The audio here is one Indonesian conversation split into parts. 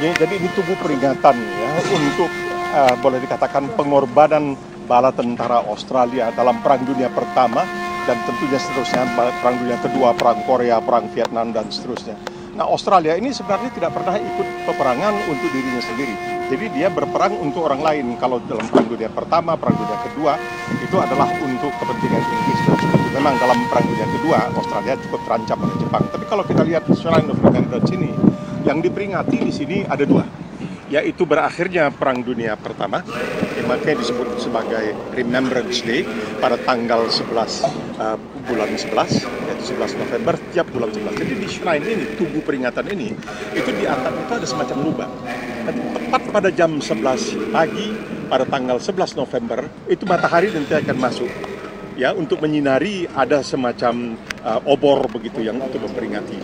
Ya, jadi ini tubuh peringatan ya untuk boleh dikatakan pengorbanan bala tentara Australia dalam Perang Dunia Pertama dan tentunya seterusnya Perang Dunia Kedua, Perang Korea, Perang Vietnam dan seterusnya. Nah, Australia ini sebenarnya tidak pernah ikut peperangan untuk dirinya sendiri. Jadi dia berperang untuk orang lain. Kalau dalam Perang Dunia Pertama, Perang Dunia Kedua itu adalah untuk kepentingan Inggris dan sebagainya. Memang dalam Perang Dunia Kedua Australia cukup terancam oleh Jepang. Tapi kalau kita lihat Shrine of Remembrance ini, yang diperingati di sini ada dua, yaitu berakhirnya Perang Dunia Pertama, yang makanya disebut sebagai Remembrance Day pada tanggal 11 bulan 11, yaitu 11 November tiap bulan 11. Jadi di shrine ini, tubuh peringatan ini, itu di atas itu ada semacam lubang. Dan tepat pada jam 11 pagi pada tanggal 11 November itu matahari nanti akan masuk ya untuk menyinari, ada semacam obor begitu yang untuk memperingati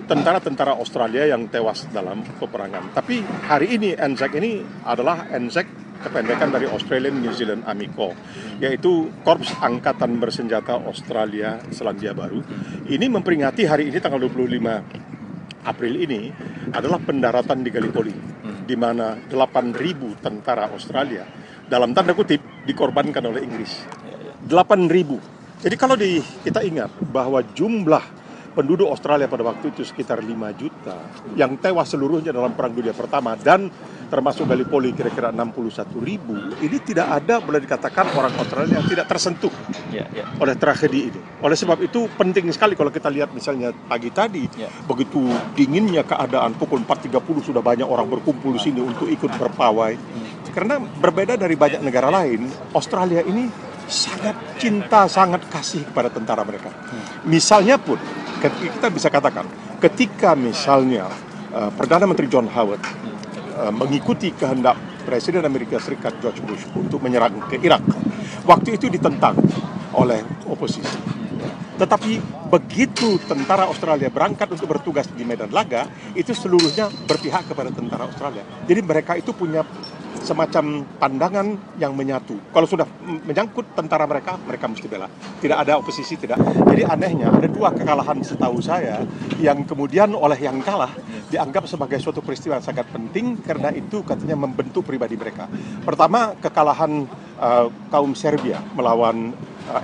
tentara-tentara Australia yang tewas dalam peperangan. Tapi hari ini ANZAC ini adalah ANZAC kependekan dari Australian New Zealand Army Corps, yaitu Korps Angkatan Bersenjata Australia Selandia Baru. Ini memperingati hari ini tanggal 25 April ini adalah pendaratan di Gallipoli, di mana 8.000 tentara Australia dalam tanda kutip dikorbankan oleh Inggris. 8.000. Jadi kalau kita ingat bahwa jumlah penduduk Australia pada waktu itu sekitar 5 juta yang tewas seluruhnya dalam Perang Dunia Pertama dan termasuk Gallipoli kira-kira 61.000. Ini tidak ada, boleh dikatakan, orang Australia yang tidak tersentuh oleh tragedi ini. Oleh sebab itu penting sekali kalau kita lihat misalnya pagi tadi, begitu dinginnya keadaan, pukul 4.30 sudah banyak orang berkumpul di sini untuk ikut berpawai. Karena berbeda dari banyak negara lain, Australia ini sangat cinta, sangat kasih kepada tentara mereka. Misalnya pun, kita bisa katakan, ketika misalnya Perdana Menteri John Howard mengikuti kehendak Presiden Amerika Serikat George Bush untuk menyerang ke Irak, waktu itu ditentang oleh oposisi. Tetapi begitu tentara Australia berangkat untuk bertugas di medan laga, itu seluruhnya berpihak kepada tentara Australia. Jadi mereka itu punya semacam pandangan yang menyatu. Kalau sudah menyangkut tentara mereka, mereka mesti bela. Tidak ada oposisi, tidak. Jadi anehnya, ada dua kekalahan setahu saya yang kemudian oleh yang kalah dianggap sebagai suatu peristiwa yang sangat penting karena itu katanya membentuk pribadi mereka. Pertama, kekalahan kaum Serbia melawan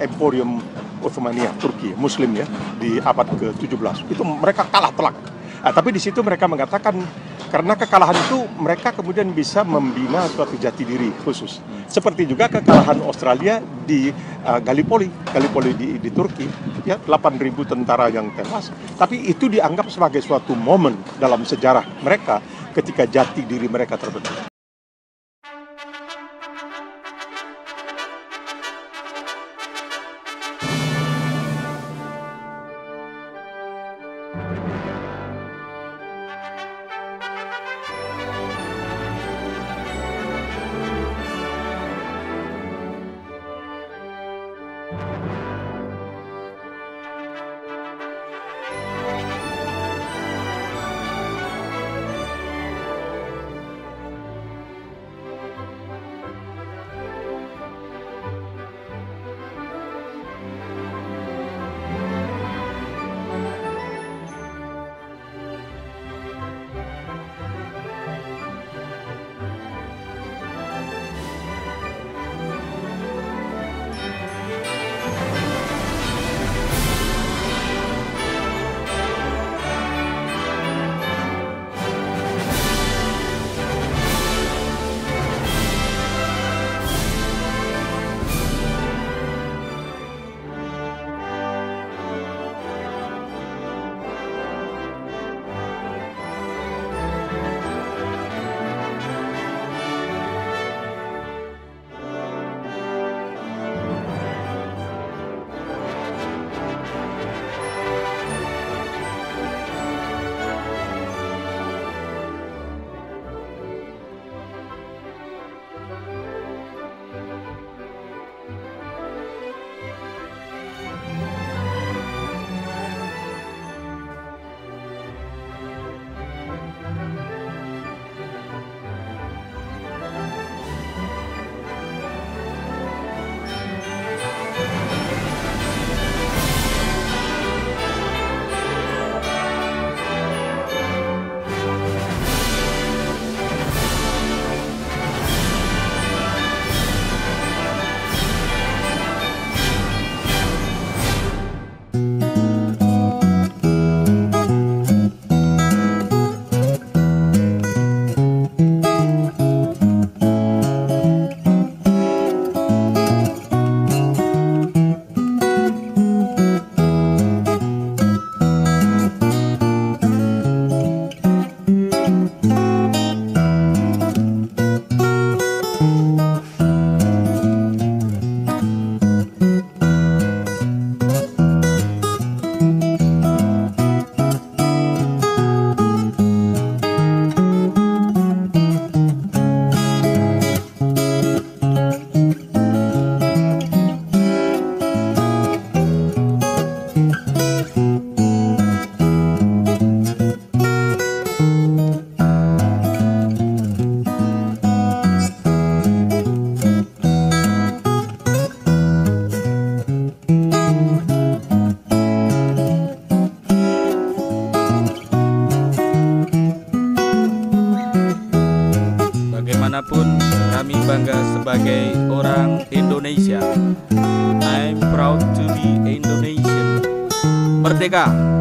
Emporium Ottomania, Turki, Muslim ya, di abad ke-17. Itu mereka kalah telak. Tapi di situ mereka mengatakan karena kekalahan itu mereka kemudian bisa membina suatu jati diri khusus. Seperti juga kekalahan Australia di Gallipoli di Turki, ya 8.000 tentara yang tewas. Tapi itu dianggap sebagai suatu momen dalam sejarah mereka ketika jati diri mereka terbentuk. dimanapun, kami bangga sebagai orang Indonesia. I'm proud to be Indonesian. Merdeka!